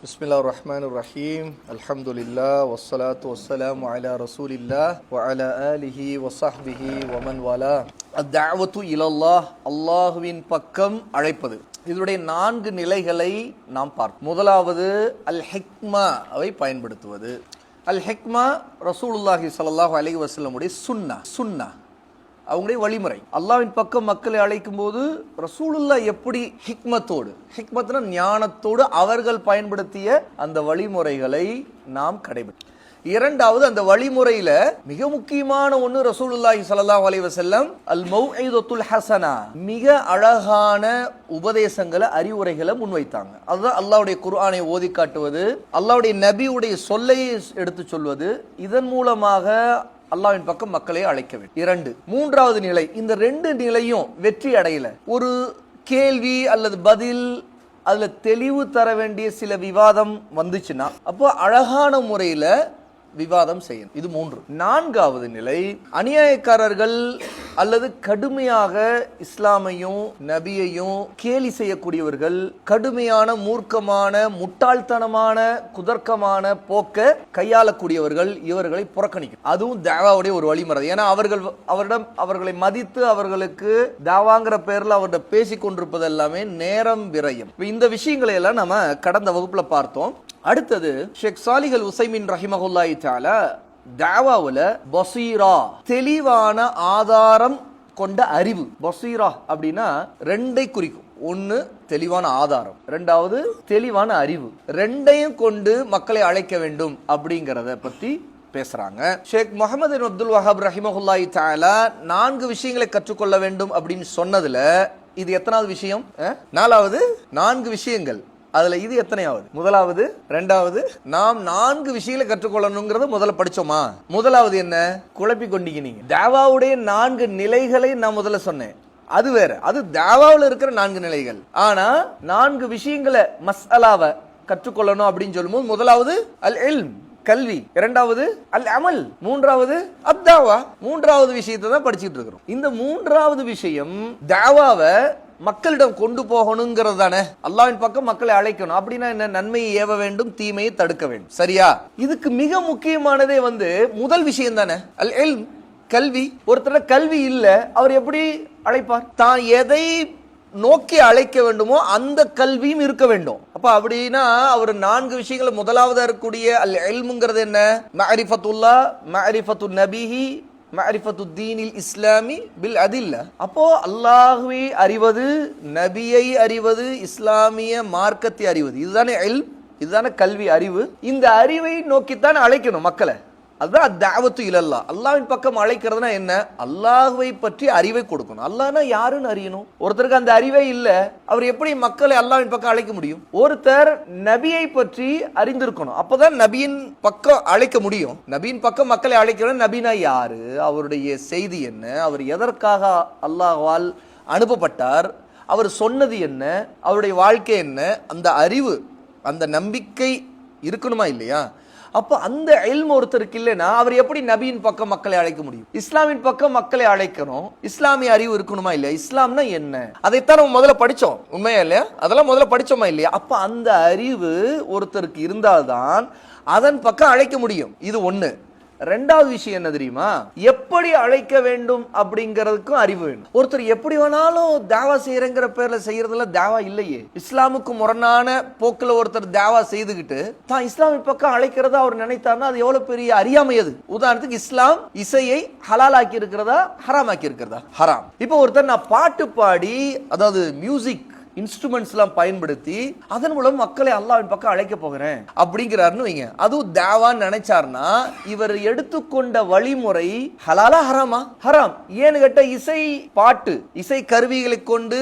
பிஸ்மில்லாஹிர் ரஹ்மானிர் ரஹீம். அல்ஹம்துலில்லாஹ் வஸ்ஸலாத்து வஸ்ஸலாமு அலா ரசூலில்லாஹ் வ அலா ஆலிஹி வஸஹ்பிஹி வமன் வலா. அத்-தஅவத்து இலல்லாஹ், அல்லாஹ்வின் பக்கம் அழைப்பது. இதனுடைய 4 நிலைகளை நாம் பார்ப்போம். முதலாவது அல் ஹிக்மாவை பயன்படுத்துவது. அல் ஹிக்மா ரசூலுல்லாஹி ஸல்லல்லாஹு அலைஹி வஸல்லம் உடைய சுன்னா அவங்களுடைய வழிமுறை. அல்லாஹ்வின் பக்கம் மக்களை அழைக்கும் போது ரசூலுல்லாஹ் எப்படி ஹிக்மத்னா ஞானத்தோடு அவர்கள் பயன்படுத்திய அந்த வழிமுறைகளை நாம் கடைபிடிப்போம். இரண்டாவது, அந்த வழிமுறையில மிக முக்கியமான ஒன்று ரசூலுல்லாஹி ஸல்லல்லாஹு அலைஹி வஸல்லம் அல் மௌஇதத்துல் ஹஸனா, மிக அழகான உபதேசங்களை அறிவுரைகளை முன்வைத்தாங்க. அதுதான் அல்லாஹ்வுடைய குர்ஆனை ஓதி காட்டுவது, அல்லாஹ்வுடைய நபியுடைய சொல்லை எடுத்து சொல்வது. இதன் மூலமாக அல்லாஹ்வின் பக்கம் மக்களை அழைக்க வேண்டும். மூன்றாவது நிலை, இந்த 2 நிலையும் வெற்றி அடையல, ஒரு கேள்வி அல்லது பதில், அதுல தெளிவு தர வேண்டிய சில விவாதம் வந்துச்சுன்னா அப்போ அழகான முறையில விவாதம் செய்யணும். இது 3. 4வது நிலை, அநியாயக்காரர்கள் அல்லது கடுமையாக இஸ்லாமையும் நபியையும் கேலி செய்யக்கூடியவர்கள், கடுமையான மூர்க்கமான முட்டாள்தனமான குதர்க்கமான போக்க கையாளக்கூடியவர்கள், இவர்களை புறக்கணிக்கும். அதுவும் தாவாவுடைய ஒரு வழிமுறை. ஏன்னா அவர்களை மதித்து அவர்களுக்கு தாவாங்கிற பேர்ல அவர்கிட்ட பேசி கொண்டிருப்பது எல்லாமே நேரம் விரயம். இந்த விஷயங்களை எல்லாம் நம்ம கடந்த வகுப்புல பார்த்தோம். அடுத்தது ஷேக் சாலிஹ் அல் உஸைமீன் ரஹிமஹுல்லாஹி தஆலா தாவாவுல பஸீரா, தெளிவான ஆதாரம் கொண்ட அறிவு. பஸீரா அப்படின்னா 2ஐ குறிக்கும். 1 தெளிவான ஆதாரம், 2வது தெளிவான அறிவு. 2ஐயும் கொண்டு மக்களை அழைக்க வேண்டும் அப்படிங்கறத பத்தி பேசுறாங்க. ஷேக் முஹம்மது பின் அப்துல் வஹாப் ரஹிமஹுல்லாஹி தஆலா 4 விஷயங்களை கற்றுக்கொள்ள வேண்டும் அப்படின்னு சொன்னதுல இது எத்தனாவது விஷயம்? 4வது. 4 விஷயங்கள். அதுல இது எத்தனையாவது? முதலாவது, 2வது. நாம் 4 விஷயங்களை கற்றுக்கொள்ளணுங்கிறத முதல்ல படிச்சோமா? முதலாவது என்ன? குழப்பி கொண்டீங்க நீங்க. தாவாவுடைய 4 நிலைகளை நான் முதல்ல சொன்னேன், அது வேற. அது தாவாவுல இருக்கிற 4 நிலைகள். ஆனா 4 விஷயங்களை மஸ்அலாவை கற்றுக்கொள்ளணும் அப்படின்னு சொல்லும்போது முதலாவது அல் இல்ம், கல்வி. 2வது அல் அமல். 3வது அத்தாவா. 3வது விஷயத்தை தான் படிச்சுட்டு இருக்கிறோம். இந்த 3வது விஷயம் தாவாவை மக்களிடம் கொண்டு போகணுங்கிறது தானே. அல்லாஹ்வின் பக்கம் மக்களை அழைக்கணும். அப்படின்னா என்ன? நன்மையை ஏவ வேண்டும், தீமையை தடுக்க வேண்டும். சரியா? இதுக்கு மிக முக்கியமானதே முதல் விஷயம் தானே, அல் இல்ம், கல்வி. ஒருத்தர் கல்வி இல்ல, அவர் எப்படி அழைப்பார்? தான் எதை நோக்கி அழைக்க வேண்டுமோ அந்த கல்வியும் இருக்க வேண்டும். அப்ப அப்படின்னா அவர் 4 விஷயங்கள் முதலாவதா இருக்கக்கூடிய அல் இல்ம்ங்கிறது என்ன? மஅரிஃபத்துல்லாஹ், மஅரிஃபத்து நபிஹி, மஅரிஃபத்து தீனில் இஸ்லாமி பில் அதில்ல. அப்போ அல்லாஹ்வை அறிவது, நபியை அறிவது, இஸ்லாமிய மார்க்கத்தை அறிவது, இதுதானே இல்ம், இதுதானே கல்வி, அறிவு. இந்த அறிவை நோக்கித்தான் அழைக்கணும் மக்களை. அதுதான் அத்-தஅவத்து இலல்லாஹ். அல்லாஹ்வின் பக்கம் அழைக்கிறதுனா என்ன? அல்லாஹ்வை பற்றி அறிவை கொடுக்கணும். அல்லாஹ்னா யாருன்னு அறியணும். ஒருத்தருக்கு அந்த அறிவே இல்ல, அவர் எப்படி மக்களை அல்லாஹ்வின் பக்கம் அழைக்க முடியும்? ஒருத்தர் நபியை பற்றி அறிந்திருக்கணும், அப்பதான் நபியின் பக்கம் அழைக்க முடியும். நபியின் பக்கம் மக்களை அழைக்கணும். நபினா யாரு, அவருடைய செய்தி என்ன, அவர் எதற்காக அல்லாஹ்வால் அனுப்பப்பட்டார், அவர் சொன்னது என்ன, அவருடைய வாழ்க்கை என்ன, அந்த அறிவு, அந்த நம்பிக்கை இருக்கணுமா இல்லையா? அப்ப அந்த இல்ம் ஒருத்தருக்கு இல்லைன்னா அவர் எப்படி நபியின் பக்கம் மக்களை அழைக்க முடியும்? இஸ்லாமின் பக்கம் மக்களை அழைக்கணும், இஸ்லாமிய அறிவு இருக்கணுமா இல்லையா? இஸ்லாம்னா என்ன, அதைத்தான் நம்ம முதல்ல படிச்சோம், உண்மையா இல்லையா? அதெல்லாம் முதல்ல படிச்சோமா இல்லையா? அப்ப அந்த அறிவு ஒருத்தருக்கு இருந்தால்தான் அதன் பக்கம் அழைக்க முடியும். இது 1. 2வது விஷயம் என்ன தெரியுமா? எப்படி அழைக்க வேண்டும் அப்படிங்கிறதுக்கும் அறிவு வேணும். ஒருத்தர் எப்படி வேணாலும் தாவா செய்யறங்கிற பேர்ல செய்யறதுல தாவா இல்லையே. இஸ்லாமுக்கு முரணான போக்குல ஒருத்தர் தாவா செய்துகிட்டு தான் இஸ்லாமின் பக்கம் அழைக்கிறதா அவர் நினைத்தார்னா அது எவ்வளவு பெரிய அறியாமை. அது உதாரணத்துக்கு இஸ்லாம் இசையை ஹலால் ஆக்கி இருக்கிறதா, ஹராம் ஆக்கி இருக்கிறதா? ஹராம். இப்போ ஒருத்தர் நான் பாட்டு பாடி, அதாவது மியூசிக் இன்ஸ்ட்ருமெண்ட்ஸ் எல்லாம் பயன்படுத்தி அதன் மூலம் மக்களை அல்லாஹ்வின் பக்கம் அழைக்க போகிறேன் அப்படிங்கிறாருன்னு வைங்க. அதுவும் தாவான்னு நினைச்சார்னா இவர் எடுத்துக்கொண்ட வழிமுறை ஹலாலா ஹராமா? ஹராம். ஏன்னு கேட்ட இசை பாட்டு, இசை கருவிகளை கொண்டு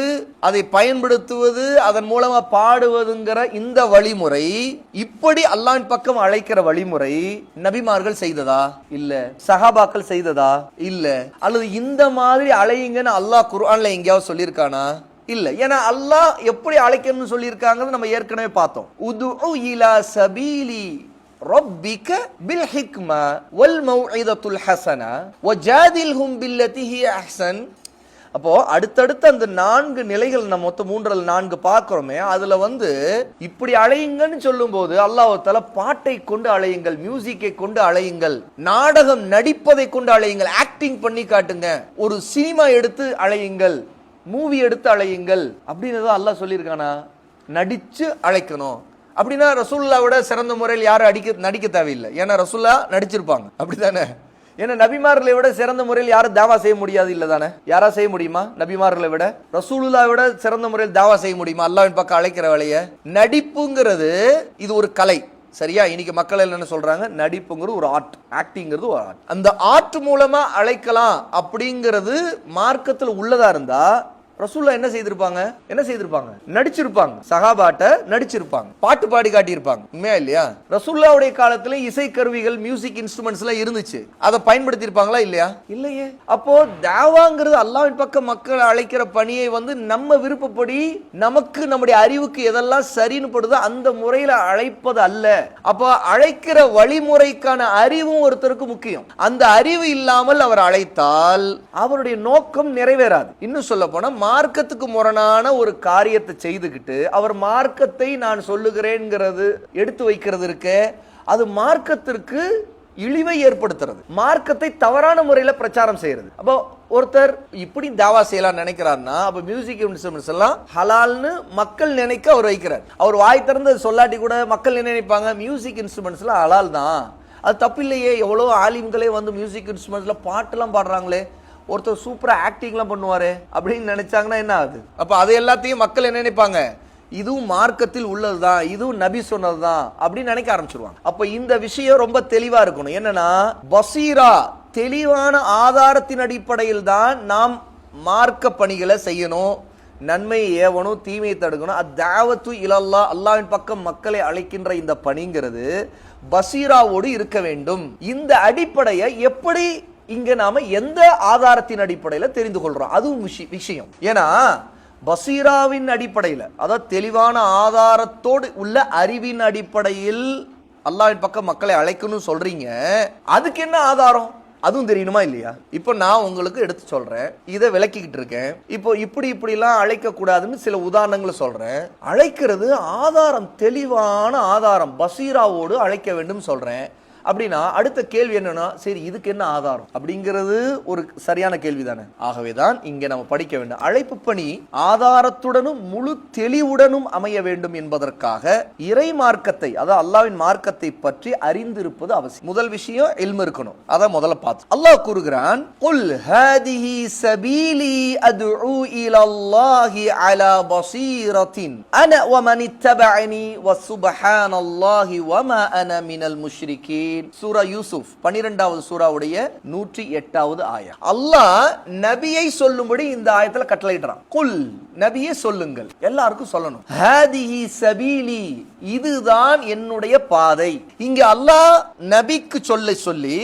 அதை பயன்படுத்துவது, அதன் மூலமா பாடுவதுங்கிற இந்த வழிமுறை, இப்படி அல்லாஹ்வின் பக்கம் அழைக்கிற வழிமுறை நபிமார்கள் செய்ததா? இல்ல. சஹாபாக்கள் செய்ததா? இல்ல. அல்லது இந்த மாதிரி அழையுங்கன்னு அல்லாஹ் குர்ஆன்ல எங்கேயாவது சொல்லியிருக்கானா? இல்ல. ஏன்னா அல்லாஹ் எப்படி அழைக்கணும்னு சொல்லியிருக்காங்க நம்ம ஏற்கனவே பார்த்தோம். உதுஉ இலா சபீலி ரப்பிக பில் ஹிக்மா வல் மௌஇதத்துல் ஹஸனா வஜாதில்ஹும் பில்லதி ஹிய அஹ்ஸன் அப்போ அடுத்தடுத்த அந்த 4 நிலைகள் நம்ம மொத்தம் 3 அல்லது 4 பார்க்கிறோமே, அதுல இப்படி அழையுங்கன்னு சொல்லும் போது அல்லாஹ் தஆலா பாட்டை கொண்டு அழையுங்கள், மியூசிக்கை கொண்டு அழையுங்கள், நாடகம் நடிப்பதை கொண்டு அழையுங்கள், ஆக்டிங் பண்ணி காட்டுங்க, ஒரு சினிமா எடுத்து அழையுங்கள், மூவி எடுத்து அழையுங்கள் அப்படின்னு அல்லாஹ் சொல்லியிருக்கானா? நடிச்சு அழைக்கணும். அப்படின்னா ரசூலுல்லாஹ்வோட சிறந்த முறையில் யாரும் நடிக்க தேவையில்லை. ஏன்னா ரசூலுல்லா நடிச்சிருப்பாங்க, அப்படித்தானே? ஏன்னா நபிமார்களை விட சிறந்த முறையில் யாரும் தாவா செய்ய முடியாது, இல்ல தானே? யாரா செய்ய முடியுமா? நபிமார்களை விட ரசூலுல்லாஹ்வை விட சிறந்த முறையில் தாவா செய்ய முடியுமா? அல்லாஹ்வின் பக்கம் அழைக்கிற வேலையை. நடிப்புங்கிறது இது ஒரு கலை, சரியா? இன்னைக்கு மக்கள் என்ன சொல்றாங்க? நடிப்புங்கிறது ஒரு ஆர்ட், ஆக்டிங்கிறது ஒரு ஆர்ட். அந்த ஆர்ட் மூலமா அழைக்கலாம் அப்படிங்கிறது மார்க்கத்தில் உள்ளதா இருந்தா ரசூலுல்லாஹ் என்ன செய்திருப்பாங்க? நடிச்சிருப்பாங்க, சஹாபாட்ட நடிச்சிருப்பாங்க, பாட்டு பாடி காட்டியிருப்பாங்க. உண்மையா இல்லையா? ரசூலுல்லாஹ்வுடைய காலத்துல இசை கருவிகள், மியூசிக் இன்ஸ்ட்ருமெண்ட்ஸ் எல்லாம் இருந்துச்சு. அதை பயன்படுத்தி இருப்பாங்களா? இல்லையா? இல்லையே. அப்போ தாவாங்கிறது அல்லாஹ்வின் பக்கம் மக்கள் அழைக்கிற பணியை நம்ம விருப்பப்படி நமக்கு நம்முடைய அறிவுக்கு எதெல்லாம் சரின்னு படுதோ அந்த முறையில அழைப்பது அல்ல. அப்போ அழைக்கிற வழிமுறைக்கான அறிவும் ஒருத்தருக்கு முக்கியம். அந்த அறிவு இல்லாமல் அவர் அழைத்தால் அவருடைய நோக்கம் நிறைவேறாது. இன்னும் சொல்ல போனா மார்க்கத்துக்கு முரணான ஒரு காரியத்தை செய்துகிட்டு அவர் மார்க்கத்தை நான் சொல்லுகிறேன்ங்கிறது எடுத்து வைக்கிறது இருக்க, அது மார்க்கத்திற்கு இழிவை ஏற்படுத்துறது, மார்க்கத்தை தவறான முறையில பிரச்சாரம் செய்யறது. அப்போ ஒருத்தர் இப்படி தாவா செய்யலாம் நினைக்கிறார்னா, அப்ப மியூசிக் இன்ஸ்ட்ருமெண்ட்ஸ் எல்லாம் ஹலால்னு மக்கள் நினைக்க அவர் வைக்கிறார். அவர் வாய் திறந்து சொல்லாட்டி கூட மக்கள் என்ன நினைப்பாங்க? மியூசிக் இன்ஸ்ட்ருமெண்ட்ஸ் எல்லாம் ஹலால் தான், அது தப்பு இல்லையே. எவ்வளவு ஆலிம்களே மியூசிக் இன்ஸ்ட்ருமெண்ட்ஸ்ல பாட்டெல்லாம் பாடுறாங்களே, ஒருத்தர் சூப்பரா ஆக்டிங்லாம் பண்ணுவாரு அப்படின்னு நினைச்சாங்கன்னா என்ன ஆகுது? அப்ப அது எல்லாத்தையும் மக்கள் என்ன நினைப்பாங்க? இதுவும் மார்க்கத்தில் உள்ளதுதான், இதுவும் நபி சொன்னதுதான் அப்படின்னு நினைக்க ஆரம்பிச்சிருவாங்க. அப்ப இந்த விஷயம் ரொம்ப தெளிவா இருக்கணும். என்னன்னா, பசீரா, தெளிவான ஆதாரத்தின் அடிப்படையில் தான் நாம் மார்க்க பணிகளை செய்யணும், நன்மையை ஏவணும், தீமையை தடுக்கணும். அத்தாவத்து இலல்லாஹ், அல்லாஹ்வின் பக்கம் மக்களை அழைக்கின்ற இந்த பணிங்கிறது பசீராவோடு இருக்க வேண்டும். இந்த அடிப்படையை எப்படி இங்க நாம எந்த ஆதாரத்தின் அடிப்படையில் தெரிந்து கொள்றோம்? அதுவும் விஷயம். ஏன்னா பசீராவின் அடிப்படையில், அதாவது தெளிவான ஆதாரத்தோடு உள்ள அறிவின் அடிப்படையில் அல்லாஹ்வின் பக்கம் மக்களை அழைக்கணும் சொல்றீங்க, அதுக்கு என்ன ஆதாரம்? அதுவும் தெரியணுமா இல்லையா? இப்போ நான் உங்களுக்கு எடுத்து சொல்றேன், இதை விளக்கிக்கிட்டு இருக்கேன். இப்போ இப்படிலாம் அழைக்க கூடாதுன்னு சில உதாரணங்களை சொல்றேன். அழைக்கிறது ஆதாரம், தெளிவான ஆதாரம், பசீராவோடு அழைக்க வேண்டும் சொல்றேன். அப்படின்னா அடுத்த கேள்வி என்னன்னா, சரி இதுக்கு என்ன ஆதாரம் அப்படிங்கிறது ஒரு சரியான கேள்வி தானே. ஆகவேதான் இங்க நம்ம படிக்க வேண்டும். அழைப்பு பணி ஆதாரத்துடனும் முழு தெளிவுடனும் அமைய வேண்டும் என்பதற்காக இறை மார்க்கத்தை, அதாவது அல்லாஹ்வின் மார்க்கத்தை பற்றி அறிந்திருப்பது அவசியம். முதல் விஷயம் இல்மு இருக்கணும். அத முதல்ல பார்த்து அல்லாஹ் கூறுகிறான், குல் ஹாதிஹி சபீலி அத்உ இலல்லாஹி அலா பஸீரத்தின் அன வ மன் இத்தபஅனி வ சுப்ஹானல்லாஹி வ மா அன மினல் முஷ்ரிகீன். சூரா யூசுப் 12வது சூராவுடைய 108வது ஆயா. அல்லாஹ் நபியை சொல்லும்படி இந்த ஆயத்துல கட்டளையிடுறான். குல், நபியே சொல்லுங்கள், எல்லாருக்கும் சொல்லணும். ஹாதிஹி சபீலி, இதுதான் என்னுடைய பாதை. இங்க அல்லாஹ் நபிக்கு சொல்லி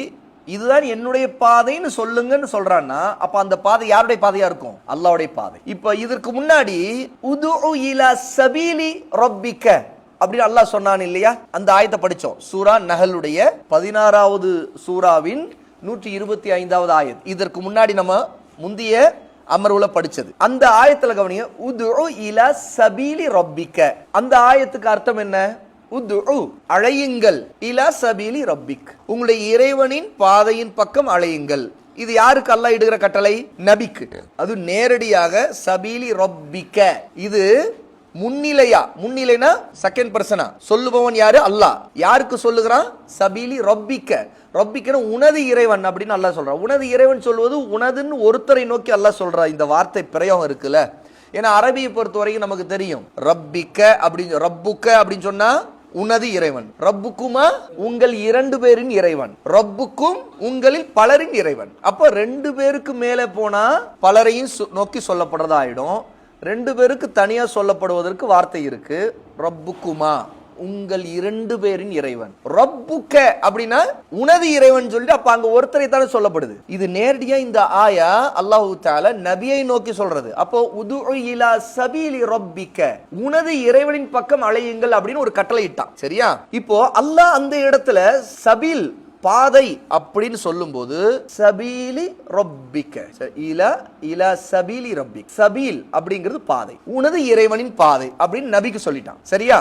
இதுதான் என்னுடைய பாதைன்னு சொல்லுங்கன்னு சொல்றான்னா, அப்ப அந்த பாதை யாருடைய பாதையா இருக்கும்? அல்லாஹ்வுடைய பாதை. இப்ப இதற்கு முன்னாடி உதுஉ இலா சபீலி ரப்பிக்க அப்படி அல்லாஹ் சொன்னான் இல்லையா? அந்த ஆயத்தை படிச்சோம். சூரா நஹலுடைய 16வது சூராவின் 125வது ஆயத். இதற்கு முன்னாடி நம்ம முந்திய அமர்வுல படிச்சது. அந்த ஆயத்துல கவனிங்க, உதுஉ இலா சபீலி ரப்பிக்க. அந்த ஆயத்துக்கு அர்த்தம் என்ன? உதுஉ, அழையுங்கள், இலா சபீலி ரப்பிக், உங்களுடைய இறைவனின் பாதையின் பக்கம் அழையுங்கள். இது யாருக்கு அல்லாஹ் இடுகிற கட்டளை? நபிக்கு. அது நேரடியாக சபீலி ரப்பிக்க. இது முன்னிலைனா செகண்ட் பர்சனா சொல்லுபவன் யாரு? அல்லாஹ். யாருக்கு சொல்லுகிறான்? சபீலி ரப்பிக்க. ரப்பிக்கன உனது இறைவன் அப்படின்னு அல்லாஹ் சொல்றான். உனது இறைவன் சொல்வது உனதுன்னு ஒருத்தரை நோக்கி அல்லாஹ் சொல்றா. இந்த வார்த்தை பிரயோகம் இருக்குல்ல. ஏன்னா அரபியை பொறுத்த வரைக்கும் நமக்கு தெரியும், ரப்பிக்க அப்படின்னு, ரப்புக்க அப்படின்னு சொன்னா உனது இறைவன், ரப்புக்குமா உங்கள் 2 பேரின் இறைவன், ரப்புக்கும் உங்களில் பலரின் இறைவன். அப்ப 2 பேருக்கு மேலே போனா பலரையும் நோக்கி சொல்லப்படுறதா ஆயிடும். 2 பேருக்கு தனியா சொல்லப்படுவதற்கு வார்த்தை இருக்கு. ரப்புக்குமா, உங்கள் 2 பேரின் இறைவன். ரப்புக்க அப்படின்னா உனது இறைவன் சொல்லிட்டு அப்ப அங்க ஒருத்தரை தானே சொல்லப்படுது. இது நேரடியா இந்த ஆயா அல்லாஹ் தஆலா நபியை நோக்கி சொல்றது. அப்போ உதுஉ இலா சபீலி ரப்பிக்க, உனது இறைவனின் பக்கம் அழையுங்கள் அப்படின்னு ஒரு கட்டளை இட்டான். சரியா? இப்போ அல்லாஹ் அந்த இடத்துல சபீல் பாதை அப்படின்னு சொல்லும்போது சபீலி ரப்பிக்க, இலா சபீலி ரப்பிக், சபீல் அப்படிங்கிறது பாதை, உனது இறைவனின் பாதை அப்படின்னு நபிக்கு சொல்லிட்டான். சரியா?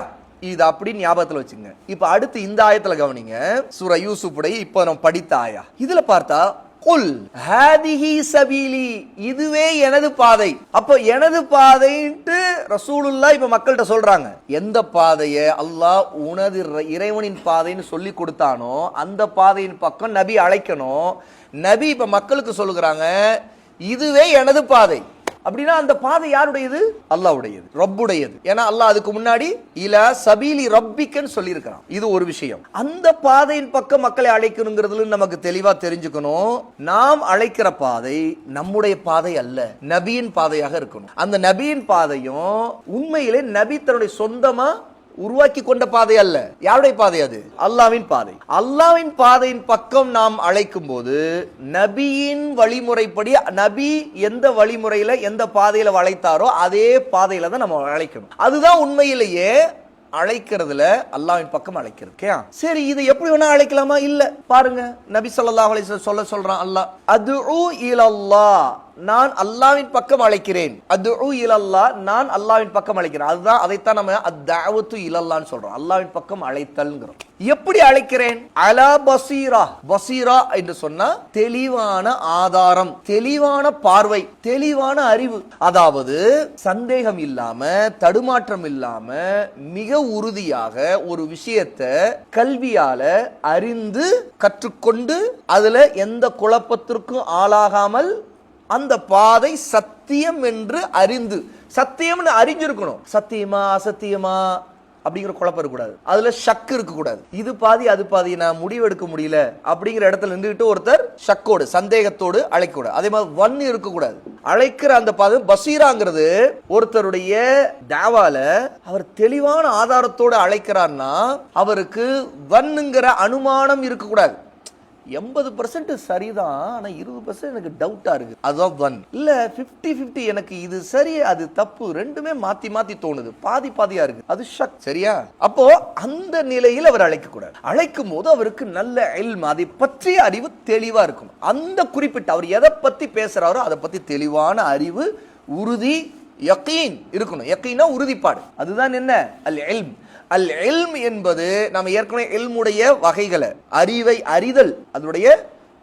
இது அப்படின்னு ஞாபகத்துல வச்சுங்க. இப்ப அடுத்து இந்த ஆயத்துல கவனிங்க, சூரா யூசுஃபுடைய இப்ப நம்ம படித்த ஆயா. இதுல பார்த்தா குல் ஹாதிஹி சபீலி, இதுவே எனது பாதை. அப்ப எனது பாதைன்ட்டு ரசூலுல்லாஹ் இப்ப மக்கள்கிட்ட சொல்றாங்க. எந்த பாதையை அல்லாஹ் உனது இறைவனின் பாதைன்னு சொல்லி கொடுத்தானோ அந்த பாதையின் பக்கம் நபி அழைக்கணும். நபி இப்ப மக்களுக்கு சொல்லுகிறாங்க, இதுவே எனது பாதை. அப்படின்னா அந்த பாதை யாருடையது? அல்லாஹ்வுடையது, ரப்புடையது. ஏன்னா அல்லாஹ் அதுக்கு முன்னாடி இலா சபீலி ரப்பிக்கன்னு சொல்லி இருக்கிறான். இது ஒரு விஷயம். அந்த பாதையின் பக்கம் மக்களை அழைக்கணுங்கிறதுல நமக்கு தெளிவா தெரிஞ்சுக்கணும். நாம் அழைக்கிற பாதை நம்முடைய பாதை அல்ல, நபியின் பாதையாக இருக்கணும். அந்த நபியின் பாதையும் உண்மையிலே நபி தன்னுடைய சொந்தமா உருவாக்கி கொண்ட பாதை அல்ல. யாருடைய பாதை அது? அல்லாஹ்வின் பாதை. அல்லாஹ்வின் பாதையின் பக்கம் நாம் அழைக்கும் போது நபியின் வழிமுறைப்படி, நபி எந்த வழிமுறையில எந்த பாதையில அழைத்தாரோ அதே பாதையில தான் நம்ம அழைக்கணும். அதுதான் உண்மையிலேயே அழைக்கிறதுல அல்லாஹ்வின் பக்கம் அழைக்கிறது. சரி, இதை எப்படி வேணா அழைக்கலாமா? இல்ல. பாருங்க, நபி ஸல்லல்லாஹு அலைஹி வஸல்லம் சொல்றான், அல்லாஹ் அதுஉ இலல்லாஹ், நான் அல்லாஹ்வின் பக்கம் அழைக்கிறேன். அதுஉ இலல்லாஹ், நான் அல்லாஹ்வின் பக்கம் அழைக்கிறேன். அதுதான், அதைத்தான் நம்ம அத்அவத்து இலல்லாஹ்னு சொல்றோம், அல்லாஹ்வின் பக்கம் அழைத்தல்ங்கிறோம். எப்படி அழைக்கிறேன்? அலா பசீரா. பசீரா என்று சொன்னா தெளிவான ஆதாரம், தெளிவான பார்வை, தெளிவான அறிவு. அதாவது சந்தேகம் இல்லாம, தடுமாற்றம் இல்லாம மிக உறுதியாக ஒரு விஷயத்தை கல்வியால அறிந்து கற்றுக்கொண்டு அதுல எந்த குழப்பத்திற்கும் ஆளாகாமல் அந்த பாதை சத்தியம் என்று அறிந்து, சத்தியம்னு அறிஞ்சிருக்கணும். சத்தியமா அசத்தியமா அப்படிங்கிற குழப்பம் இருக்கக்கூடாது, அதுல ஷக்கு இருக்கக்கூடாது. இது பாதி அது பாதி, நான் முடிவு எடுக்க முடியல அப்படிங்கிற இடத்துல நின்றுட்டு ஒருத்தர் ஷக்கோடு சந்தேகத்தோடு அழைக்கக்கூடாது. அதே மாதிரி வன்னு இருக்கக்கூடாது. அழைக்கிற அந்த பாதை பசீராங்கிறது ஒருத்தருடைய தாவால அவர் தெளிவான ஆதாரத்தோடு அழைக்கிறார்னா அவருக்கு வன்னுங்கிற அனுமானம் இருக்கக்கூடாது. 80% சரிதான், ஆனா 20% எனக்கு டவுட்டா இருக்கு, அதுதான் வன். இல்ல 50-50 எனக்கு இது சரி அது தப்பு, ரெண்டுமே மாத்தி மாத்தி தோணுது, பாதி பாதியா இருக்கு, அது ஷக். சரியா? அப்போ அந்த நிலையில் அவர் அழைக்க கூடாது. அழைக்கும் போது அவருக்கு நல்ல இல்ம், அதை பற்றிய அறிவு தெளிவா இருக்கும். அந்த குறிப்பிட்ட அவர் எதை பத்தி பேசுறாரோ அதை பத்தி தெளிவான அறிவு, உறுதி, யகீன் இருக்கணும். யகீனா உறுதிப்பாடு. அதுதான் என்ன? அல் இல்ம். அல் இல்ம் என்பது நம்ம ஏற்கனவே இல்முடைய வகைகளை, அறிவை அறிதல், அதனுடைய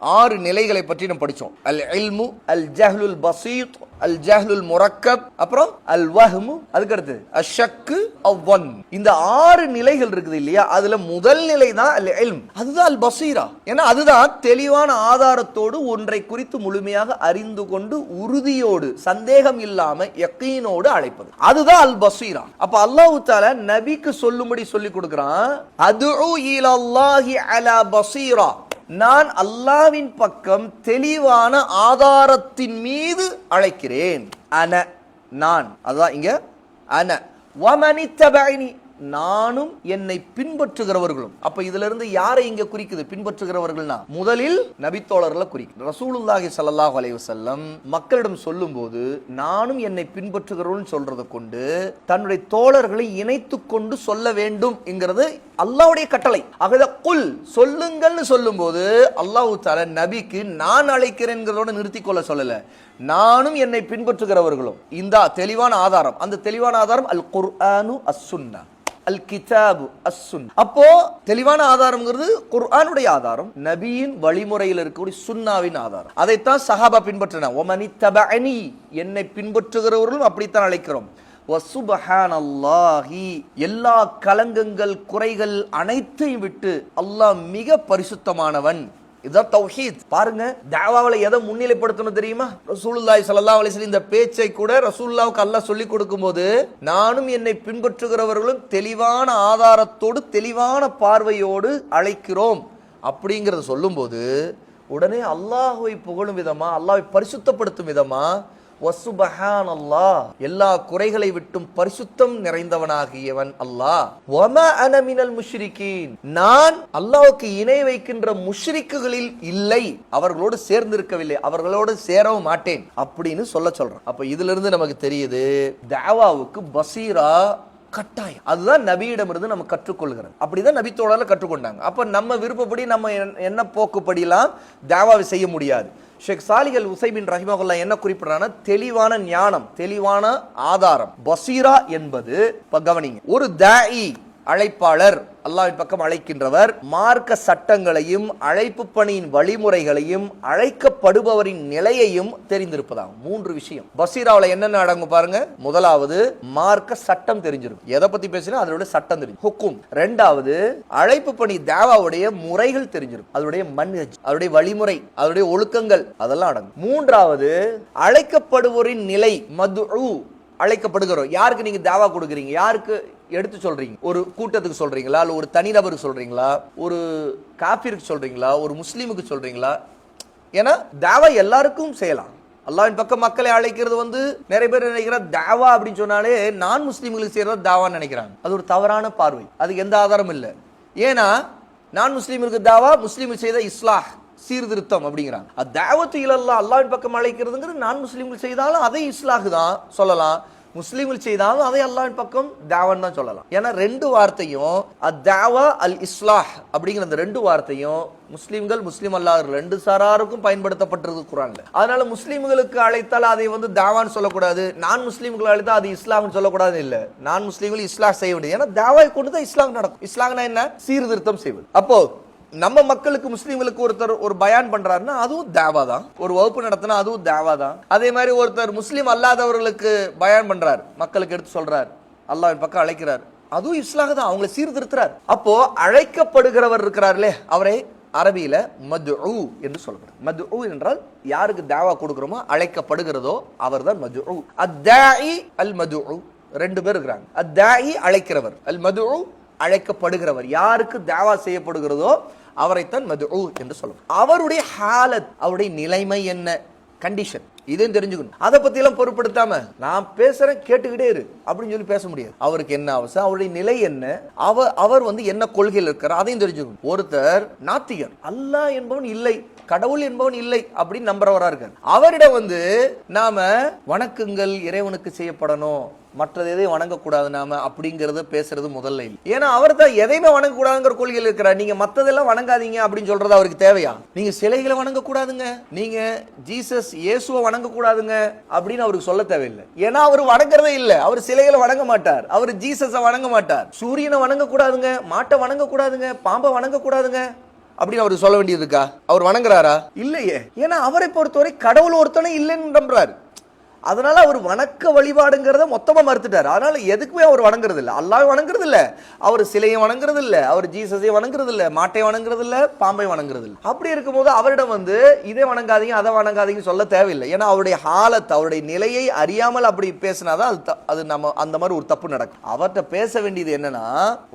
6 நிலைகளை பற்றி நம்ம படிச்சோம். அல் இல்மு, அல் ஜஹ்லுல் பசீத், அல் ஜஹ்லுல் முரக்கப், அப்புறம் அல் வஹ்மு, அதுக்கு அடுத்து அஷ்ஷக்கு அவ்வன். இந்த 6 நிலைகள் இருக்குது இல்லையா? அதுல முதல் நிலை தான் அல் இல்ம், அதுதான் அல் பசீரா. ஏன்னா அதுதான் தெளிவான ஆதாரத்தோடு ஒன்றை குறித்து முழுமையாக அறிந்து கொண்டு உறுதியோடு சந்தேகம் இல்லாம யகீனோடு அழைப்பது, அதுதான் அல் பசீரா. அப்ப அல்லாஹ் தஆலா நபிக்கு சொல்லும்படி சொல்லி கொடுக்கிறான், அதுஉ இலல்லாஹி அலா பசீரா, நான் அல்லாஹ்வின் பக்கம் தெளிவான ஆதாரத்தின் மீது அழைக்கிறேன். அன, நான், அதான் இங்க அன வமனித்தபைனி, நானும் என்னை பின்பற்றுகிறவர்களும். அப்ப இதுல இருந்து யாரை இங்க குறிக்குது? பின்பற்றுகிறவர்கள்னா முதலில் நபித்தோழர்களை குறிக்குது. ரசூலுல்லாஹி ஸல்லல்லாஹு அலைஹி வஸல்லம் மக்களிடம் சொல்லும் போது நானும் என்னை பின்பற்றுகிறவர்கள் சொல்றதை கொண்டு தன்னுடைய தோழர்களை இணைத்து கொண்டு சொல்ல வேண்டும் என்கிறது அல்லாஹ்வுடைய கட்டளை. ஆகவே குல், சொல்லுங்கள்னு சொல்லும் போது அல்லாஹ் தஆலா நபிக்கு நான் அழைக்கிறேன்கிறதோட நிறுத்திக் கொள்ள சொல்லல, நானும் என்னை பின்பற்றுகிறவர்களும். இந்த தெளிவான ஆதாரம், அந்த தெளிவான ஆதாரம் அல் குர்ஆனு அஸ் சுன்னா, அல் கிதாபு அஸ் சுன்னா. அப்போ தெளிவான ஆதாரம்ங்கிறது குர்ஆனுடைய ஆதாரம், நபியின் வழிமுறையில் இருக்கக்கூடிய சுன்னாவின் ஆதாரம். அதைத்தான் சஹாபா பின்பற்றின. ஒமனித்தபஅனி, என்னை பின்பற்றுகிறவர்களும் அப்படித்தான் அழைக்கிறோம். வசுபஹானல்லாஹி, எல்லா கலங்கங்கள் குறைகள் அனைத்தையும் விட்டு அல்லாஹ் மிக பரிசுத்தமானவன். இதுதான் தௌஹீத். பாருங்க, தாவாவுல எதை முன்னிலைப்படுத்தணும் தெரியுமா? ரசூலுல்லாஹி ஸல்லல்லாஹு அலைஹி வஸல்லம் இந்த பேச்சை கூட ரசூலுல்லாஹ்வுக்கு அல்லாஹ் சொல்லி கொடுக்கும்போது நானும் என்னை பின்பற்றுகிறவர்களும் தெளிவான ஆதாரத்தோடு தெளிவான பார்வையோடு அழைக்கிறோம் அப்படிங்கறத சொல்லும்போது உடனே அல்லாஹ்வை புகழும் விதமா, அல்லாஹ்வை பரிசுத்தப்படுத்தும் விதமா வசுபஹானல்லாஹ், எல்லா குறைகளை விட்டும் பரிசுத்தம் நிறைந்தவனாகியவன் அல்லாஹ். வமா அன மினல் முஷ்ரிகீன், நான் அல்லாஹ்வுக்கு இணை வைக்கின்ற முஷ்ரிக்குகளில் இல்லை, அவர்களோடு சேர்ந்திருக்கவில்லை, அவர்களோடு சேரவும் மாட்டேன் அப்படின்னு சொல்றான். அப்ப இதுல இருந்து நமக்கு தெரியுது தாவாவுக்கு பசீரா கட்டாயம். அதுதான் நபியிடமிருந்து நம்ம கற்றுக்கொள்கிறோம். அப்படிதான் நபி தோழர்கள் கற்றுக்கொண்டாங்க. அப்ப நம்ம விருப்பப்படி நம்ம என்ன போக்குப்படிலாம் தாவாவை செய்ய முடியாது. ஷேக் சாலிஹ் அல் உஸைமின் ரஹிமஹுல்லாஹ் என்ன குறிப்பிடுறாங்கன்னா, தெளிவான ஞானம், தெளிவான ஆதாரம். பசீரா என்பது கவனிங்க, ஒரு தாயி அழைப்பாளர், அல்லாஹ்வின் பக்கம் அழைக்கின்றவர், மார்க்க சட்டங்களையும் அழைப்பு பணியின் வழிமுறைகளையும் அழைக்கப்படுபவரின் நிலையையும் தெரிந்திருப்பதாகும். 3 விஷயம் பசீராவில் என்னென்ன அடங்கும் பாருங்க. முதலாவது, மார்க்க சட்டம் தெரிஞ்சிருக்கும். எதை பத்தி பேசினா அதோட சட்டம் தெரியும், ஹுக்கும். 2வது, அழைப்பு பணி தாவாவுடைய முறைகள் தெரிஞ்சிருக்கும், அதோடைய மன்ஹஜ், அதோடைய வழிமுறை, அதோடைய ஒழுக்கங்கள், அதெல்லாம் அடங்கும். 3வது, அழைக்கப்படுவோரின் நிலை, மதுஉ, அழைக்கப்படுகிறோம். யாருக்கு நீங்க தாவா கொடுக்குறீங்க, யாருக்கு எடுத்து சொல்றீங்க? ஒரு கூட்டத்துக்கு சொல்றீங்களா, இல்ல ஒரு தனிநபருக்கு சொல்றீங்களா, ஒரு காஃபிருக்கு சொல்றீங்களா, ஒரு முஸ்லீமுக்கு சொல்றீங்களா? ஏன்னா தாவா எல்லாருக்கும் செய்யலாம். அல்லாஹ்வின் பக்கம் மக்களை அழைக்கிறது நிறைய பேர் நினைக்கிற தாவா அப்படின்னு சொன்னாலே நான் முஸ்லீம்களுக்கு செய்யறது தாவான்னு நினைக்கிறாங்க. அது ஒரு தவறான பார்வை. அதுக்கு எந்த ஆதாரமும் இல்லை. ஏன்னா நான் முஸ்லீம்களுக்கு தாவா, முஸ்லீம்கள் செய்த இஸ்லாஹ், சீர்திருத்தம் அப்படிங்கிறாங்க. தாவத்து இலல்லாஹ், அல்லாஹ்வின் பக்கம் அழைக்கிறதுங்கிறது நான் முஸ்லீம்கள் செய்தாலும் அதை இஸ்லாஹ் தான் சொல்லலாம், முஸ்லீம்கள் செய்தாலும் அதை அல்லாஹ்வின் பக்கம் தாவன் தான் சொல்லலாம். ஏன்னா 2 வார்த்தையும் அத்தாவா அல் இஸ்லாஹ் அப்படிங்கிற அந்த 2 வார்த்தையும் முஸ்லீம்கள், முஸ்லீம் அல்லாஹ் 2 சாராருக்கும் பயன்படுத்தப்பட்டிருக்கு குர்ஆன்ல. அதனால முஸ்லீம்களுக்கு அழைத்தால் அதை தாவான்னு சொல்லக்கூடாது, நான் முஸ்லீம்களை அழைத்தால் அது இஸ்லாம்னு சொல்லக்கூடாது. இல்ல, நான் முஸ்லீம்கள் இஸ்லாஹ் செய்ய வேண்டியது. ஏன்னா தாவாவை கொண்டு தான் இஸ்லாம் நடக்கும். இஸ்லாம்னா என்ன? சீர்திருத்தம் செய்வது. அப்போ நம்ம மக்களுக்கு, முஸ்லீம்களுக்கு ஒருத்தர் ஒரு பயான் பண்றாருன்னா அதுவும் தாவா தான். ஒரு வகுப்பு நடத்தினா அதுவும் தாவா தான். அதே மாதிரி ஒருத்தர் முஸ்லீம் அல்லாதவர்களுக்கு பயான் பண்றார், மக்களுக்கு எடுத்து சொல்றார், அல்லாஹ்வின் பக்கம் அழைக்கிறார், அதுவும் இஸ்லாஹ் தான், அவங்களை சீர்திருத்துறார். அப்போ அழைக்கப்படுகிறவர் இருக்கிறார்களே, அவரை அரபியில மதுஉ என்று சொல்லப்படுது. மதுஉ என்றால் யாருக்கு தாவா கொடுக்கிறோமோ, அழைக்கப்படுகிறதோ அவர்தான் மதுஉ. அத்தாயி அல் மதுஉ, 2 பேர் இருக்கிறாங்க. அத்தாயி அழைக்கிறவர், அல் மதுஉ அழைக்கப்படுகிறவர். யாருக்கு தாவா செய்யப்படுகிறதோ அவரைத்தான் மதுஉ என்று சொல்லுவோம். அவருடைய ஹாலத், அவருடைய நிலைமை என்ன, கண்டிஷன், இதையும் தெரிஞ்சுக்கணும். அதை பத்தி எல்லாம் பொருட்படுத்தாம நான் பேசுறேன் கேட்டுக்கிட்டே இரு அப்படின்னு சொல்லி பேச முடியாது. அவருக்கு என்ன அவசியம், அவருடைய நிலை என்ன, அவர் என்ன கொள்கையில் இருக்கிறார், அதையும் தெரிஞ்சுக்கணும். ஒருத்தர் நாத்திகர், அல்லாஹ் என்பவன் இல்லை, கடவுள் என்பவன் இல்லை அப்படின்னு நம்புறவரா இருக்கார். அவரிடம் நாம வணக்கங்கள் இறைவனுக்கு செய்யப்படணும், மற்றது எதையும் வணங்கக்கூடாது நாம அப்படிங்கறத பேசுறது முதல்ல இல்லை. ஏன்னா அவர் தான் எதையுமே வணங்கக்கூடாதுங்கிற கொள்கையில் இருக்கிறார். நீங்க மத்ததெல்லாம் வணங்காதீங்க அப்படின்னு சொல்றது அவருக்கு தேவையா? நீங்க சிலைகளை வணங்கக்கூடாதுங்க, நீங்க ஜீசஸ் இயேசுவை வணங்கக்கூடாதுங்க அப்படின்னு அவருக்கு சொல்ல தேவையில்லை. ஏன்னா அவர் வணங்குறதே இல்லை. அவர் சிலைகளை வணங்க மாட்டார், அவர் ஜீசஸை வணங்க மாட்டார். சூரியனை வணங்கக்கூடாதுங்க, மாட்டை வணங்கக்கூடாதுங்க, பாம்பை வணங்கக்கூடாதுங்க அப்படின்னு அவருக்கு சொல்ல வேண்டியது இருக்கா? அவர் வணங்குறாரா? இல்லையே. ஏன்னா அவரை பொறுத்தவரை கடவுள் ஒருத்தனை இல்லைன்னு நம்புறாரு. அதனால அவர் வணக்க வழிபாடுங்கிறத மொத்தமா மறுத்துட்டார். அதனால எதுக்குமே அவர் வணங்குறது இல்லை. அல்லாஹ் வணங்குறது இல்லை, அவர் சிலையை வணங்குறது இல்லை, அவர் ஜீசஸை வணங்குறது இல்லை, மாட்டை வணங்குறது இல்லை, பாம்பை வணங்குறது இல்லை. அப்படி இருக்கும்போது அவரிடம் இதை வணங்காதீங்க அதை வணங்காதீங்க சொல்ல தேவையில்லை. ஏன்னா அவருடைய ஹாலத், அவருடைய நிலையை அறியாமல் அப்படி பேசினாதான் அது நம்ம அந்த மாதிரி ஒரு தப்பு நடக்கும். அவர்கிட்ட பேச வேண்டியது என்னன்னா,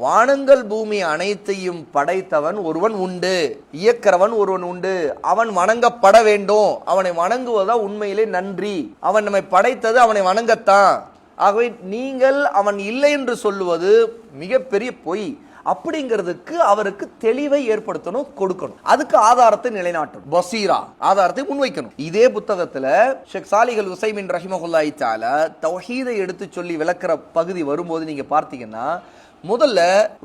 வானங்கள் பூமி அனைத்தையும் படைத்தவன் ஒருவன் உண்டு, இயக்கிறவன் ஒருவன் உண்டு, அவன் வணங்கப்பட வேண்டும், அவனை வணங்குவதா உண்மையிலே நன்றி, அவன் படைத்தது அவனை வணங்கத்தான். ஆகவே நீங்கள் அவன் இல்லை என்று சொல்லுவது மிகப்பெரிய பொய். அப்படிங்கிறதுக்கு அவருக்கு தெளிவை ஏற்படுத்தணும், கொடுக்கணும். அதுக்கு ஆதாரத்தை நிலைநாட்டணும், பசீரா, ஆதாரத்தை முன்வைக்கணும். இதே புத்தகத்துல ஷேக் சாலிஹ் அல் உஸைமின் ரஹிமஹுல்லாஹி தஆலா தௌஹீதை எடுத்து சொல்லி விளக்குற பகுதி வரும்போது நீங்க பார்த்தீங்கன்னா, முதல்ல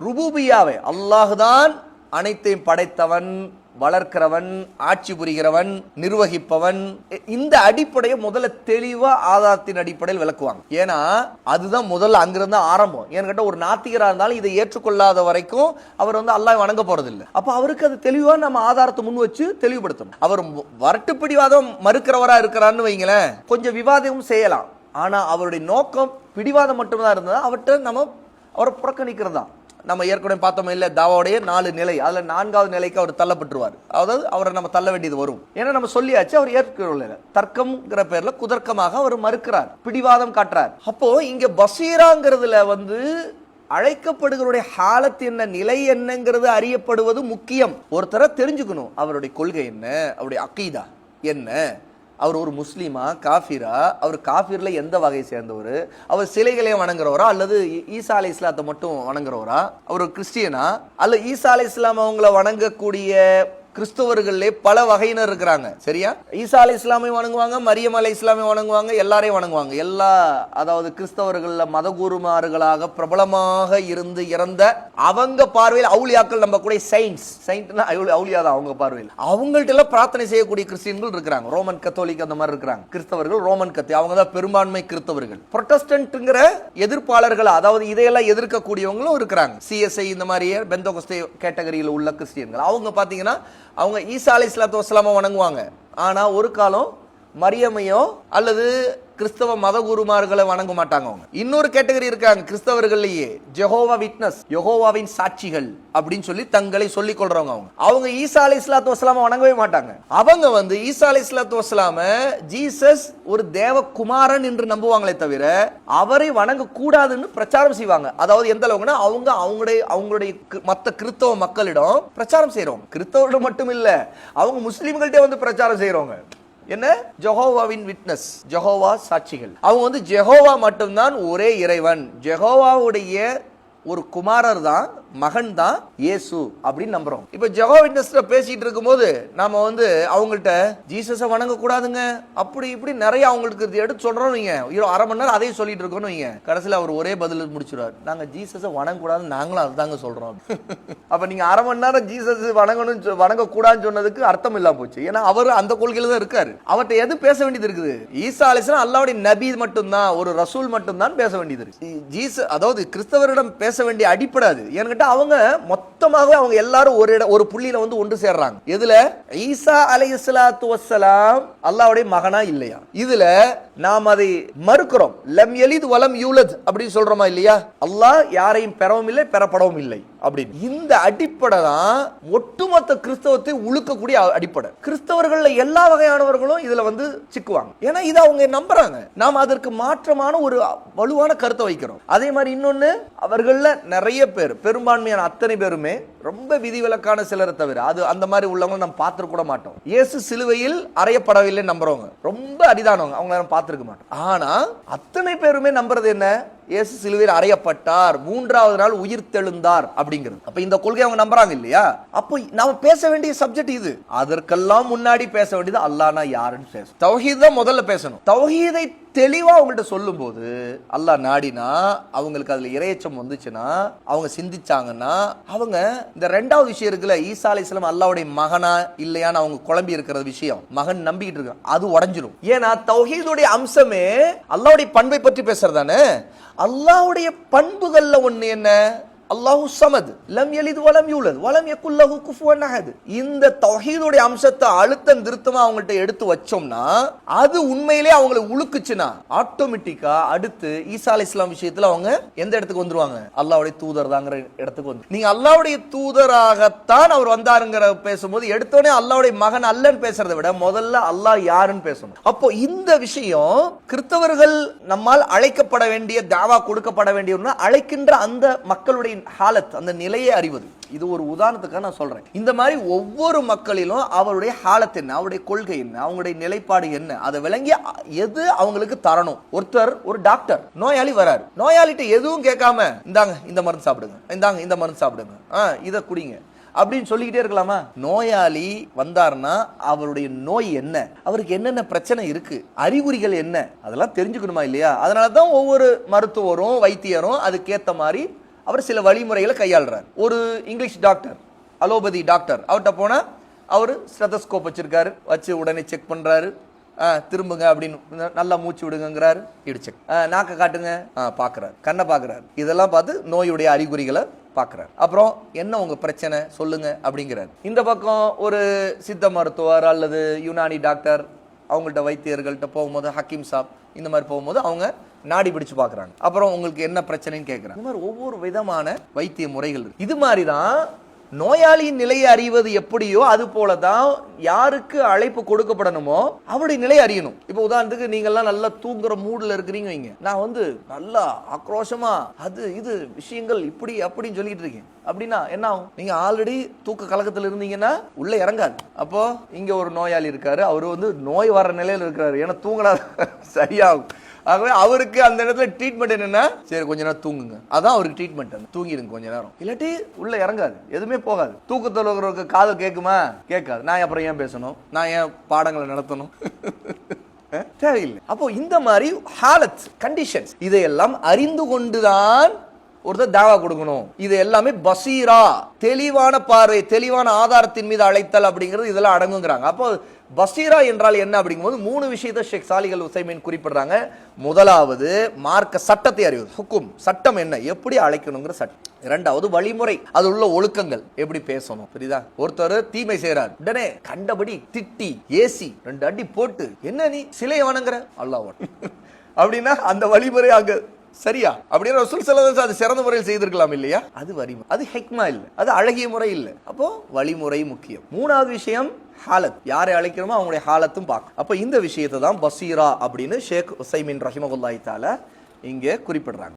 ருபூபியாவை, அல்லாஹ் தான் அனைத்தையும் படைத்தவன், வளர்க்கிறவன், ஆட்சி புரிகிறவன், நிர்வகிப்பவன், இந்த அடிப்படையை முதல்ல தெளிவா ஆதாரத்தின் அடிப்படையில் விளக்குவாங்க. ஏன்னா அதுதான் முதல்ல அங்கிருந்து ஆரம்பம். ஏன்னு ஒரு நாத்திகரா இருந்தாலும் இதை ஏற்றுக்கொள்ளாத வரைக்கும் அவர் அல்லாஹ் வணங்க போறது இல்லை. அப்ப அவருக்கு அது தெளிவா நம்ம ஆதாரத்தை முன் வச்சு தெளிவுபடுத்தணும். அவர் வரட்டுப்பிடிவாதம் மறுக்கிறவரா இருக்கிறான்னு வைங்களேன், கொஞ்சம் விவாதமும் செய்யலாம். ஆனா அவருடைய நோக்கம் பிடிவாதம் மட்டும்தான் இருந்ததா அவர்கிட்ட நம்ம அவரை புறக்கணிக்கிறது தான். நம்ம ஏற்கனவே பார்த்தோம் இல்ல, தாவாவுடைய 4 நிலை, அதுல 4வது நிலைக்கு அவர் தள்ளப்பட்டுருவார். அதாவது அவரை நம்ம தள்ள வேண்டியது வரும். ஏன்னா நம்ம சொல்லியாச்சு, அவர் ஏற்கனவே தர்க்கம்ங்கிற பேர்ல குதர்க்கமாக அவர் மறுக்கிறார், பிடிவாதம் காட்டுறார். அப்போ இங்க பசீராங்கிறதுல அழைக்கப்படுகிறவருடைய ஹாலத் என்ன, நிலை என்னங்கிறது அறியப்படுவது முக்கியம். ஒருத்தரை தெரிஞ்சுக்கணும், அவருடைய கொள்கை என்ன, அவருடைய அக்கீதா என்ன, அவர் ஒரு முஸ்லீமா, காஃபிரா, அவர் காஃபிர்ல எந்த வகை சேர்ந்தவர், அவர் சிலைகளை வணங்குறவரா அல்லது ஈசா அலை இஸ்லாத்தை மட்டும் வணங்குறவரா, அவர் ஒரு கிறிஸ்டியனா, அல்ல ஈசா அலை இஸ்லாம் அவங்கள வணங்கக்கூடிய கிறிஸ்தவர்களே பல வகையினர் இருக்கிறாங்க. சரியா? ஈசா அலை இஸ்லாமை வணங்குவாங்க, மரியம் அலை இஸ்லாமை வணங்குவாங்க, எல்லாரையும் வணங்குவாங்க. அதாவது கிறிஸ்தவர்கள மதகுருமார்களாக பிரபலமாக இருந்து இறந்த அவங்க பார்வையில் அவுலியாக்கள், நம்ம கூட செயின்ட்னா அவுலியா தான் அவங்க பார்வையில். அவங்கள்ட்ட எல்லாம் பிரார்த்தனை செய்யக்கூடிய கிறிஸ்டியன்கள் இருக்கிறாங்க. ரோமன் கத்தோலிக் அந்த மாதிரி இருக்கிறாங்க. கிறிஸ்தவர்கள் ரோமன் கத்தோலிக் அவங்க தான் பெரும்பான்மை கிறிஸ்தவர்கள். புரொட்டஸ்டன்ட்ங்கிற எதிர்ப்பாளர்கள், அதாவது இதையெல்லாம் எதிர்க்கக்கூடியவங்களும் இருக்கிறாங்க. சிஎஸ்ஐ இந்த மாதிரி பெந்தகோஸ்தே கேட்டகரியில் உள்ள கிறிஸ்டியன்கள் அவங்க பாத்தீங்கன்னா அவங்க ஈசா அலைஹிஸ்ஸலாத்து வஸ்ஸலாம வணங்குவாங்க. ஆனா ஒரு காலம் மரியமையோ அல்லது கிறிஸ்தவ மத குருமார்களை வணங்க மாட்டாங்க. அவங்க இன்னொரு கேட்டகரி இருக்காங்க கிறிஸ்தவர்கள்லயே, ஜெகோவா விட்னஸ், யெகோவாவின் சாட்சிகள் அப்படின்னு சொல்லி தங்களை சொல்லிக் கொள்றவங்க. அவங்க ஈசா அலைஹிஸ்ஸலாத்து வஸ்ஸலாம வணங்கவே மாட்டாங்க. அவங்க ஈசா அலைஹிஸ்ஸலாத்து வஸ்ஸலாம ஜீசஸ் ஒரு தேவகுமாரன் என்று நம்புவாங்களே தவிர அவரை வணங்க கூடாதுன்னு பிரச்சாரம் செய்வாங்க. அதாவது எந்த அளவுக்குன்னா அவங்களுடைய மற்ற கிறிஸ்தவ மக்களிடம் பிரச்சாரம் செய்யறோம். கிறிஸ்தவர்கள் மட்டும் இல்ல, அவங்க முஸ்லிம்கள்ட்ட வந்து பிரச்சாரம் செய்யறவங்க. என்ன? ஜெகோவாவின் விட்னஸ், ஜெகோவா சாட்சிகள். அவங்க ஜெகோவா மட்டும்தான் ஒரே இறைவன், ஜெகோவாவுடைய ஒரு குமாரர் தான், மகன் தான் இயேசு அப்படின்னு நம்புறோம். இப்ப ஜெகோவா விட்னஸ்ல பேசிட்டு இருக்கும்போது நாம அவங்கள்ட்ட ஜீசஸை வணங்க கூடாதுங்க அப்படி இப்படி நிறைய அவங்களுக்கு எடுத்து சொல்றோம். நீங்க அரை மணி நேரம் அதையும் சொல்லிட்டு இருக்கோம். நீங்க கடைசியில் அவர் ஒரே பதில் முடிச்சுறாரு, நாங்க ஜீசஸை வணங்க கூடாதுன்னு நாங்களும் அதுதாங்க சொல்றோம். அப்ப நீங்க அரை மணி நேரம் ஜீசஸ் வணங்க கூடாதுன்னு சொன்னதுக்கு அர்த்தம் இல்லாம போச்சு. ஏன்னா அவர் அந்த கொள்கையில தான் இருக்காரு. அவர்கிட்ட எது பேச வேண்டியது இருக்குது? ஈசா அலைஹிஸ்ஸலாம் அல்லாஹ்வுடைய நபி மட்டும்தான், ஒரு ரசூல் மட்டும்தான் பேச வேண்டியது இருக்கு. அதாவது கிறிஸ்தவரிடம் பேச வேண்டிய அடிப்படை அது. ஏன்னு அவங்க மொத்தமாக அவங்க எல்லாரும் ஒரு புள்ளியில ஒன்று சேர்றாங்க. இதுல ஈசா அலைஹிஸ்ஸலாத்து வஸ்ஸலாம் அல்லாஹ்வுடைய மகனா இல்லையா? இதுல நாம் அதை மறுக்கிறோம். லம் யலித் வலம் யூலத் அப்படி சொல்றோமா இல்லையா? அல்லாஹ் யாரையும் பெறவும் இல்லை, பெறப்படவும் இல்லை அப்படின்னு. இந்த அடிப்படை தான் ஒட்டுமொத்த கிறிஸ்தவத்தை உழுக்கக்கூடிய அடிப்படை. கிறிஸ்தவர்கள் எல்லா வகையானவர்களும் இதுல சிக்குவாங்க. ஏன்னா இதை அவங்க நம்புறாங்க. நாம் அதற்கு மாற்றமான ஒரு வலுவான கருத்தை வைக்கிறோம். அதே மாதிரி இன்னொன்னு, அவர்கள நிறைய பேர், பெரும்பான்மையான அத்தனை பேருமே ரொம்ப விதிவிலக்கான சிலரை தவிர அது அந்த மாதிரி உள்ளவங்க நம்ம பார்த்து கூட மாட்டோம். இயேசு சிலுவையில் அறையப்படவில்லை நம்புறவங்க ரொம்ப அரிதானவங்க, அவங்க பார்த்திருக்க மாட்டோம். ஆனா அத்தனை பேருமே நம்புறது என்ன? இயேசு சிலுவையில் அறையப்பட்டார், 3வது நாள் உயிர் தெழுந்தார் அப்படிங்கிறது. அப்ப இந்த கொள்கை அவங்க நம்புறாங்க இல்லையா? அப்போ நாம பேச வேண்டிய சப்ஜெக்ட் இது. அதற்கெல்லாம் முன்னாடி பேச வேண்டியது அல்லாஹ்னா யாருன்னு பேசணும். தௌஹீத் தான் முதல்ல பேசணும். தௌஹீதை தெளிவா அவங்கள்ட்ட சொல்லும் போது அல்லாஹ் நாடினா, அவங்களுக்கு அதுல இறையச்சம் வந்துச்சுன்னா, அவங்க சிந்திச்சாங்கன்னா, அவங்க இந்த 2வது விஷயம் இருக்குல்ல, ஈசா அலைஹிஸ்ஸலாம் அல்லாஹ்வுடைய மகனா இல்லையான்னு அவங்க குழம்பி இருக்கிற விஷயம், மகன் நம்பிக்கிட்டு இருக்காங்க, அது உடைஞ்சிரும். ஏன்னா தௌஹீதுடைய அம்சமே அல்லாஹ்வுடைய பண்பை பற்றி பேசுறதானே. அல்லாஹ்வுடைய பண்புகள்ல ஒண்ணு என்ன? அல்லாஹு ஸமத், லம் யலித் வலம் யூலத் வலம் யகுல் லஹு குஃபுவன் அஹத். இந்த தௌஹீதுடைய அம்சத்தை அழுத்தம் திருத்தமா அவங்கள்ட்ட எடுத்து வச்சோம்னா, அது உண்மையிலே அவங்களை உழுக்குச்சுன்னா ஆட்டோமேட்டிக்கா அடுத்து ஈசா அலைஹிஸ்ஸலாம் விஷயத்துல அவங்க எந்த இடத்துக்கு வந்துருவாங்க? அல்லாஹ்வுடைய தூதர் தாங்கிற இடத்துக்கு வந்து. நீங்க அல்லாஹ்வுடைய தூதராகத்தான் அவர் வந்தாருங்கிற பேசும்போது எடுத்தோடனே அல்லாஹ்வுடைய மகன் அல்லன்னு பேசுறதை விட முதல்ல அல்லாஹ் யாருன்னு பேசணும். அப்போ இந்த விஷயம் கிறிஸ்தவர்கள் நம்மால் அழைக்கப்பட வேண்டிய, தாவா கொடுக்கப்பட வேண்டிய, அழைக்கின்ற அந்த மக்களுடைய ஹாலத், அந்த நிலையை அறிவது. இது ஒரு உதாரணத்துக்காக நான் சொல்றேன். இந்த மாதிரி ஒவ்வொரு மக்களிலும் அவருடைய ஹாலத் என்ன, அவருடைய கொள்கை என்ன, அவங்களுடைய நிலைப்பாடு என்ன, அதை விளங்கி எது அவங்களுக்கு தரணும். ஒருத்தர் ஒரு டாக்டர், நோயாளி வராரு, நோயாளிட்ட எதுவும் கேட்காம இந்தாங்க இந்த மருந்து சாப்பிடுங்க, இந்தாங்க இந்த மருந்து சாப்பிடுங்க, இதை குடிங்க அப்படின்னு சொல்லிக்கிட்டே இருக்கலாமா? நோயாளி வந்தாருன்னா அவருடைய நோய் என்ன, அவருக்கு என்னென்ன பிரச்சனை இருக்கு, அறிகுறிகள் என்ன, அதெல்லாம் தெரிஞ்சுக்கணுமா இல்லையா? அதனாலதான் ஒவ்வொரு மருத்துவரும் வைத்தியரும் அதுக்கேற்ற மாதிரி அவர் சில வழிமுறைகளை கையாளுறார். ஒரு இங்கிலீஷ் டாக்டர், அலோபதி டாக்டர், அவர்கிட்ட போனா அவர் ஸ்டெத்தஸ்கோப் வச்சிருக்காரு, வச்சு உடனே செக் பண்றாரு, திரும்புங்க அப்படின்னு நல்லா மூச்சு விடுங்கிறாரு, இடிச்சு நாக்க காட்டுங்க பாக்குறாரு, கண்ணை பாக்குறாரு, இதெல்லாம் பார்த்து நோயுடைய அறிகுறிகளை பாக்குறாரு. அப்புறம் என்ன உங்க பிரச்சனை சொல்லுங்க அப்படிங்கிறார். இந்த பக்கம் ஒரு சித்த மருத்துவர் அல்லது யுனானி டாக்டர், அவங்கள்ட்ட வைத்தியர்கள்ட்ட போகும்போது, ஹக்கீம் சாப் இந்த மாதிரி போகும்போது அவங்க நாடி பிடிச்சு பாக்குறாங்க. அப்புறம் உங்களுக்கு என்ன பிரச்சனைன்னு கேட்கறாங்க. இந்த மாதிரி ஒவ்வொரு விதமான வைத்திய முறைகள் இருக்கு. இது மாதிரிதான் நோயாளியின் நிலையை அறிவது எப்படியோ அது போலதான் யாருக்கு அழைப்பு கொடுக்கப்படணுமோ அவருடைய நிலையை அறியணும். இப்ப உதாரணத்துக்கு நீங்க எல்லாம் நல்லா தூங்குற மூடுல இருக்கிறீங்க வைங்க, நான் நல்லா ஆக்ரோஷமா அது இது விஷயங்கள் இப்படி அப்படின்னு சொல்லிட்டு இருக்கேன் அப்படின்னா என்ன ஆகும்? நீங்க ஆல்ரெடி தூக்க கலக்கத்துல இருந்தீங்கன்னா உள்ள இறங்காது. அப்போ இங்க ஒரு நோயாளி இருக்காரு, அவரு நோய் வர நிலையில இருக்கிறாரு, ஏன்னா தூங்கினா சரியாகும். ஆகவே அவருக்கு அந்த இடத்துல ட்ரீட்மெண்ட் என்னன்னா, சரி கொஞ்ச நேரம் தூங்குங்க, அதான் அவருக்கு ட்ரீட்மெண்ட். தூங்கிடுங்க கொஞ்ச நேரம், இல்லாட்டி உள்ள இறங்காது, எதுவுமே போகாது. தூக்கத்தில் இருக்கிறவருக்கு காதல் கேட்குமா? கேட்காது. நான் அப்புறம் ஏன் பேசணும், நான் ஏன் பாடங்களை நடத்தணும்? தேவையில்லை. அப்போ இந்த மாதிரி ஹாலத், கண்டிஷன்ஸ், இதையெல்லாம் அறிந்து கொண்டுதான் ஒருத்தர் தாவா கொடுக்கணும். இது எல்லாமே பசீரா, தெளிவான பார்வை, தெளிவான ஆதாரத்தின் மீது அழைத்தல் அப்படிங்கிறது இதெல்லாம் அடங்குங்கிறாங்க. அப்போ பசீரா என்றால் என்ன அப்படிங்கும்போது 3 விஷயத்தை ஷேக் சாலிஹ் அல் உசைமீன் குறிப்பிடுறாங்க. முதலாவது மார்க்க சட்டத்தை அறிவது, ஹுக்கும், சட்டம் என்ன, எப்படி அழைக்கணுங்கிற சட்டம். இரண்டாவது வழிமுறை, அது உள்ள ஒழுக்கங்கள், எப்படி பேசணும். புரியுதா? ஒருத்தர் தீமை செய்யறார், உடனே கண்டபடி திட்டி ஏசி 2 அடி போட்டு, என்ன நீ சிலையை வணங்குற, அல்லாஹ் அப்படின்னா அந்த வழிமுறை அங்க சரியா? அப்படின்னு ரசூல் ஸல்லல்லாஹு அலைஹி வஸல்லம் அது சிறந்த முறையில் செய்திருக்கலாம் இல்லையா? அது வழிமுறை, அது ஹிக்மா இல்ல, அது அழகிய முறை இல்ல. அப்போ வழிமுறை முக்கியம். மூணாவது விஷயம் ஹாலத், யாரை அழைக்கிறோமோ அவங்களுடைய ஹாலத்தும் பார்க்கணும். அப்ப இந்த விஷயத்தை தான் பசீரா அப்படின்னு ஷேக் உசைமீன் ரஹிமஹுல்லாஹி தஆலா இங்கே குறிப்பிடுறாங்க.